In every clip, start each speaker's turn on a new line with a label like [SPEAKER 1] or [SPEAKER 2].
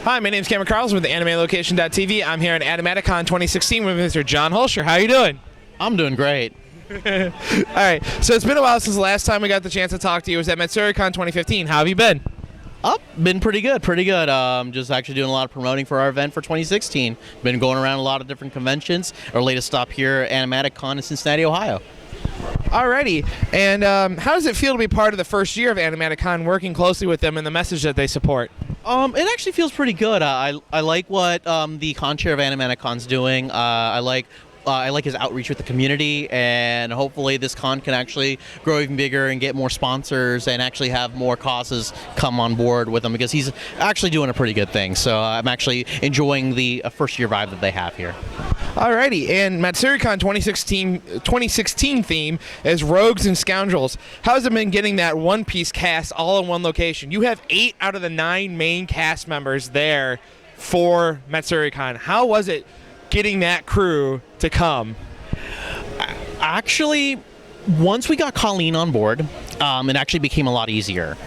[SPEAKER 1] Hi, my name is Cameron Carlson with the AnimeLocation.tv. I'm here at Animatic 2016 with Mr. John Hoelscher. How are you doing?
[SPEAKER 2] I'm doing great.
[SPEAKER 1] All right, so it's been a while since the last time we got the chance to talk to you. It was at MatsuryCon 2015. How have you been?
[SPEAKER 2] Been pretty good. Just actually doing a lot of promoting for our event for 2016. Been going around a lot of different conventions. Our latest stop here, Animatic Con in Cincinnati, Ohio.
[SPEAKER 1] Alrighty, and how does it feel to be part of the first year of Animatic working closely with them and the message that they support?
[SPEAKER 2] It actually feels pretty good. I like what the con chair of Animaticon's doing. I like his outreach with the community, and hopefully this con can actually grow even bigger and get more sponsors and actually have more causes come on board with him, because he's actually doing a pretty good thing. So I'm actually enjoying the first year vibe that they have here.
[SPEAKER 1] Alrighty, and MatsuryCon 2016 theme is Rogues and Scoundrels. How has it been getting that one-piece cast all in one location? You have 8 out of the 9 main cast members there for MatsuryCon. How was it getting that crew to come?
[SPEAKER 2] Actually, once we got Colleen on board, it actually became a lot easier.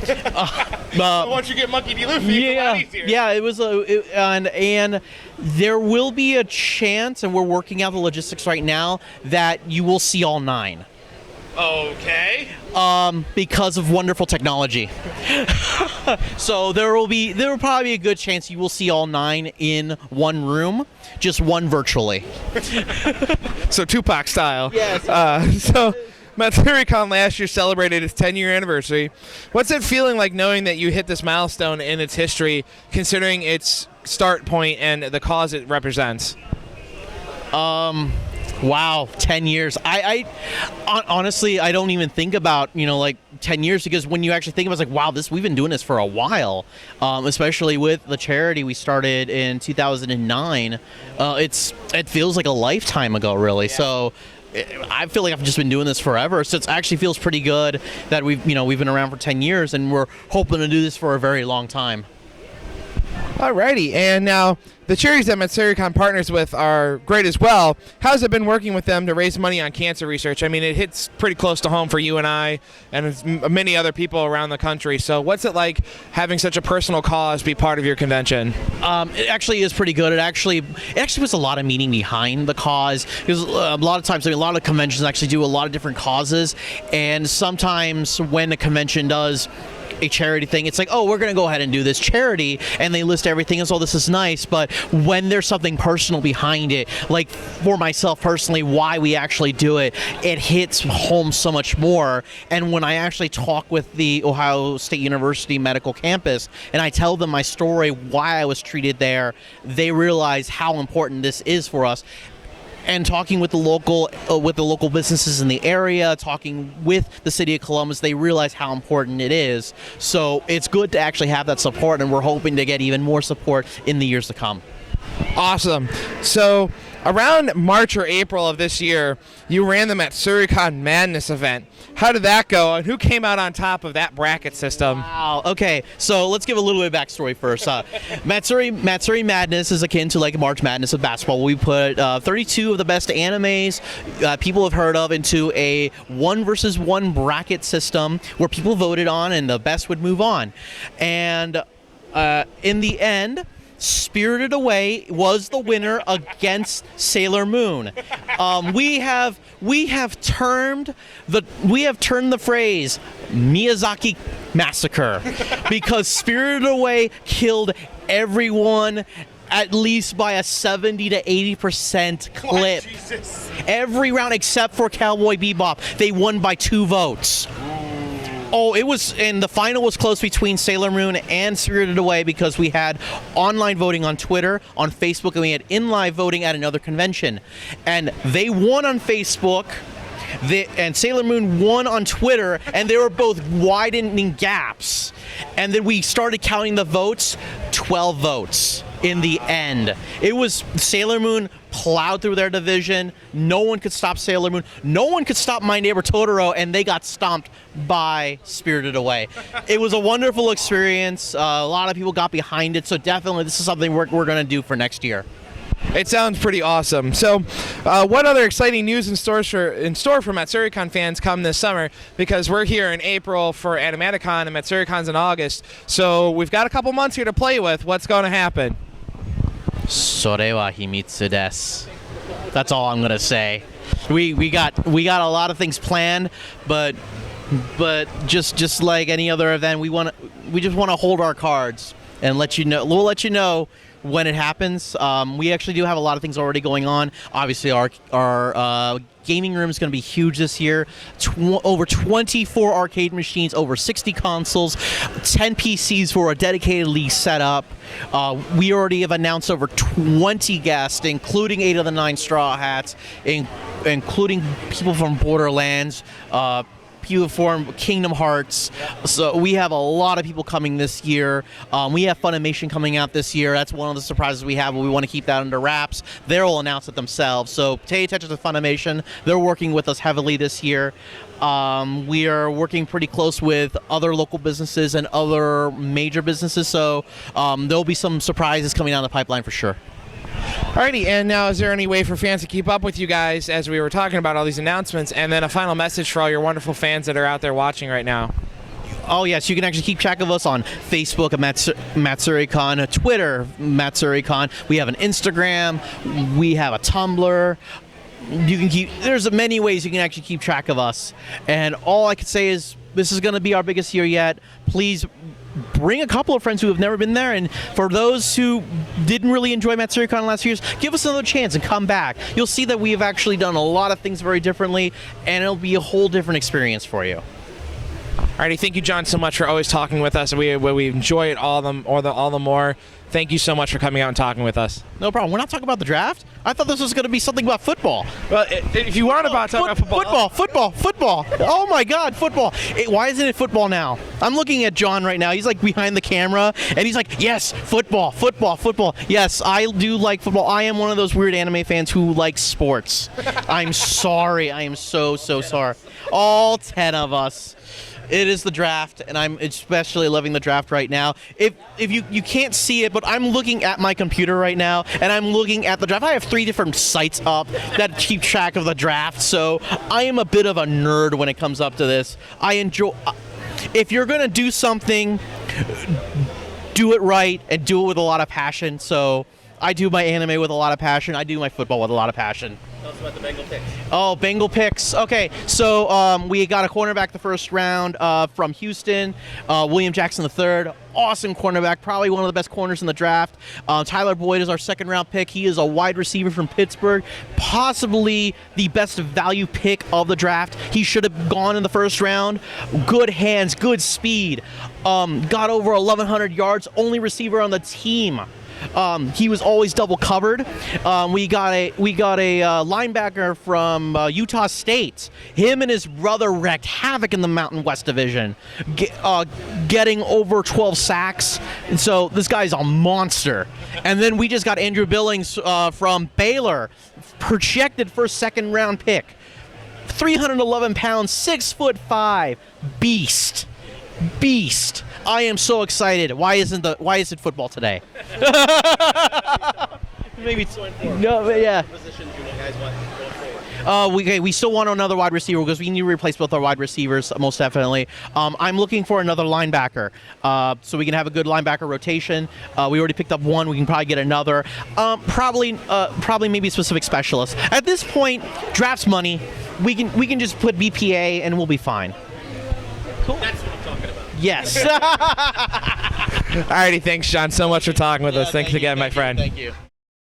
[SPEAKER 1] So once you get Monkey D. Luffy, it's a lot easier.
[SPEAKER 2] Yeah, it was and there will be a chance, and we're working out the logistics right now, that you will see all 9.
[SPEAKER 1] Okay.
[SPEAKER 2] Because of wonderful technology. So there will probably be a good chance you will see all 9 in one room, just one virtually.
[SPEAKER 1] So Tupac style.
[SPEAKER 2] Yes.
[SPEAKER 1] So MatsuryCon last year celebrated its 10-year anniversary. What's it feeling like knowing that you hit this milestone in its history, considering its start point and the cause it represents?
[SPEAKER 2] Wow, 10 years. I honestly, I don't even think about, like 10 years, because when you actually think about it, it's like, wow, we've been doing this for a while, especially with the charity we started in 2009. It feels like a lifetime ago, really. Yeah. So I feel like I've just been doing this forever. So it actually feels pretty good that we've been around for 10 years, and we're hoping to do this for a very long time.
[SPEAKER 1] Alrighty, and now the charities that MatsuryCon partners with are great as well. How's it been working with them to raise money on cancer research? I mean, it hits pretty close to home for you and I and many other people around the country. So what's it like having such a personal cause be part of your convention?
[SPEAKER 2] It actually is pretty good. It actually puts a lot of meaning behind the cause, because a lot of times, a lot of conventions actually do a lot of different causes, and sometimes when a convention does a charity thing, it's like, oh, we're going to go ahead and do this charity, and they list everything as, oh, this is nice. But when there's something personal behind it, like for myself personally, why we actually do it, it hits home so much more. And when I actually talk with the Ohio State University medical campus and I tell them my story, why I was treated there, they realize how important this is for us. And talking with the local businesses in the area, talking with the city of Columbus, they realize how important it is. So it's good to actually have that support, and we're hoping to get even more support in the years to come.
[SPEAKER 1] Awesome. So around March or April of this year, you ran the MatsuryCon Madness event. How did that go, and who came out on top of that bracket system?
[SPEAKER 2] Wow. Okay, so let's give a little bit of backstory first. Matsuri Madness is akin to like March Madness of basketball. We put 32 of the best animes people have heard of into a 1-versus-1 bracket system where people voted on, and the best would move on. And in the end, Spirited Away was the winner against Sailor Moon. We have termed the phrase Miyazaki Massacre because Spirited Away killed everyone at least by a 70 to 80% clip.
[SPEAKER 1] Oh, Jesus.
[SPEAKER 2] Every round except for Cowboy Bebop, they won by 2 votes. Oh, and the final was close between Sailor Moon and Spirited Away, because we had online voting on Twitter, on Facebook, and we had in-live voting at another convention. And they won on Facebook, and Sailor Moon won on Twitter, and they were both widening gaps. And then we started counting the votes, 12 votes in the end. It was Sailor Moon plowed through their division. No one could stop Sailor Moon. No one could stop My Neighbor Totoro, and they got stomped by Spirited Away. It was a wonderful experience. A lot of people got behind it, so definitely this is something we're going to do for next year.
[SPEAKER 1] It sounds pretty awesome. So, what other exciting news in store for Matsuricon fans come this summer? Because we're here in April for Animaticon and Matsuricon's in August. So we've got a couple months here to play with. What's going to happen?
[SPEAKER 2] それは秘密です. That's all I'm gonna say. We got a lot of things planned, but just like any other event, we just want to hold our cards and let you know. We'll let you know when it happens. We actually do have a lot of things already going on. Obviously, our gaming room is going to be huge this year. Over 24 arcade machines, over 60 consoles, 10 PCs for a dedicated league setup. We already have announced over 20 guests, including 8 of the 9 Straw Hats, including people from Borderlands, people from Kingdom Hearts. So we have a lot of people coming this year. We have Funimation coming out this year. That's one of the surprises we have, but we want to keep that under wraps. They'll announce it themselves. So pay attention to Funimation. They're working with us heavily this year. We are working pretty close with other local businesses and other major businesses. So there'll be some surprises coming down the pipeline for sure.
[SPEAKER 1] Alrighty, and now is there any way for fans to keep up with you guys as we were talking about all these announcements, and then a final message for all your wonderful fans that are out there watching right now?
[SPEAKER 2] Oh yes, you can actually keep track of us on Facebook at Matsuricon, Twitter Matsuricon. We have an Instagram, we have a Tumblr. You can there's many ways you can actually keep track of us, and all I can say is this is going to be our biggest year yet. Please bring a couple of friends who have never been there, and for those who didn't really enjoy Matsuricon the last few years, give us another chance and come back. You'll see that we have actually done a lot of things very differently, and it'll be a whole different experience for you.
[SPEAKER 1] Alrighty, thank you, John, so much for always talking with us. We enjoy it all the more. Thank you so much for coming out and talking with us.
[SPEAKER 2] No problem. We're not talking about the draft. I thought this was going to be something about football.
[SPEAKER 1] Well, if you want about talking about
[SPEAKER 2] football. Oh my God, football. Why isn't it football now? I'm looking at John right now. He's like behind the camera, and he's like, yes, football. Yes, I do like football. I am one of those weird anime fans who likes sports. I'm sorry. I am so sorry. All 10 of us. It is the draft, and I'm especially loving the draft right now. If you can't see it, but I'm looking at my computer right now, and I'm looking at the draft. I have 3 different sites up that keep track of the draft, so I am a bit of a nerd when it comes up to this. I enjoy. If you're gonna do something, do it right and do it with a lot of passion. So I do my anime with a lot of passion. I do my football with a lot of passion.
[SPEAKER 3] Tell us about the Bengal picks.
[SPEAKER 2] Oh, Bengal picks. Okay, so we got a cornerback the first round from Houston, William Jackson III. Awesome cornerback, probably one of the best corners in the draft. Tyler Boyd is our second round pick. He is a wide receiver from Pittsburgh, possibly the best value pick of the draft. He should have gone in the first round. Good hands, good speed. Got over 1,100 yards, only receiver on the team. He was always double covered. We got a linebacker from Utah State. Him and his brother wrecked havoc in the Mountain West Division, getting over 12 sacks. And so this guy's a monster. And then we just got Andrew Billings from Baylor, projected first, second round pick. 311 pounds, 6'5", beast. I am so excited. Why isn't football today? Maybe it's no, yeah.
[SPEAKER 3] Positions you guys want going forward?
[SPEAKER 2] We still want another wide receiver because we need to replace both our wide receivers, most definitely. I'm looking for another linebacker, so we can have a good linebacker rotation. We already picked up one. We can probably get another. Probably maybe a specific specialist. At this point, draft's money. We can just put BPA and we'll be fine.
[SPEAKER 3] Cool. That's what I'm talking about.
[SPEAKER 2] Yes.
[SPEAKER 1] Alrighty, thanks, Sean, so much for talking with us. Thanks again, my friend.
[SPEAKER 2] Thank you.